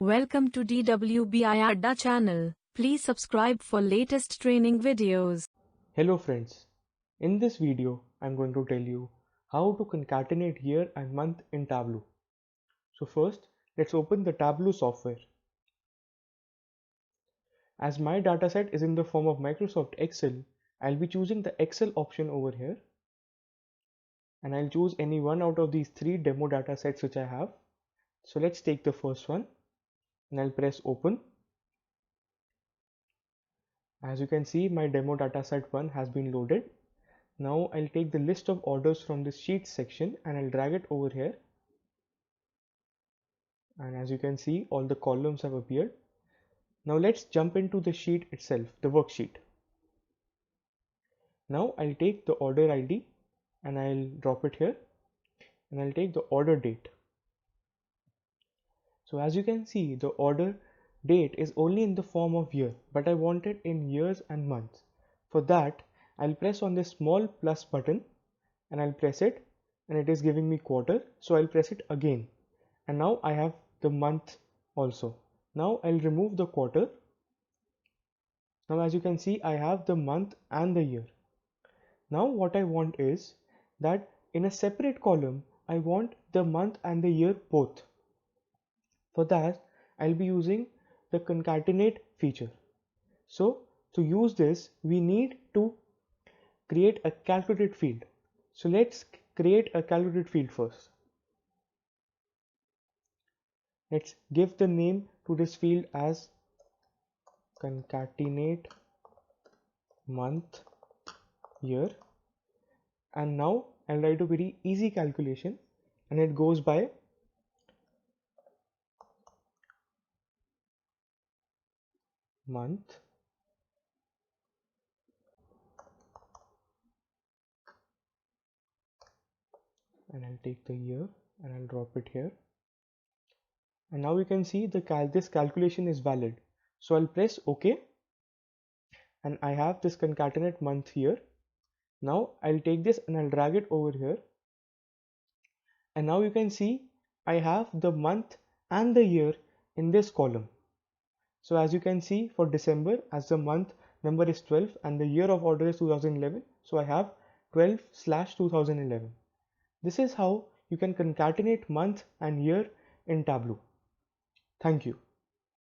Welcome to DWBI Adda channel. Please subscribe for latest training videos. Hello friends, in this video I'm going to tell you how to concatenate year and month in Tableau. So first let's open the Tableau software. As my dataset is in the form of Microsoft Excel, I'll be choosing the Excel option over here and I'll choose any one out of these three demo datasets which I have. So let's take the first one and I'll press open. As you can see, my demo dataset 1 has been loaded. Now I'll take the list of orders from the sheets section and I'll drag it over here. And as you can see, all the columns have appeared. Now let's jump into the sheet itself, the worksheet. Now I'll take the order ID and I'll drop it here and I'll take the order date. So as you can see, the order date is only in the form of year, but I want it in years and months. For that, I'll press on this small plus button and I'll press it and it is giving me quarter. So I'll press it again and now I have the month also. Now I'll remove the quarter. Now as you can see, I have the month and the year. Now what I want is that in a separate column, I want the month and the year both. For that, I'll be using the concatenate feature. So to use this, we need to create a calculate field. So let's create a calculate field first. Let's give the name to this field as concatenate month year. And now I'll write a very easy calculation and it goes by month and I'll take the year and I'll drop it here. And now you can see this calculation is valid. So I'll press OK and I have this concatenate month here. Now I'll take this and I'll drag it over here. And now you can see I have the month and the year in this column. So as you can see, for December, as the month number is 12 and the year of order is 2011, so I have 12/2011. This is how you can concatenate month and year in Tableau. Thank you.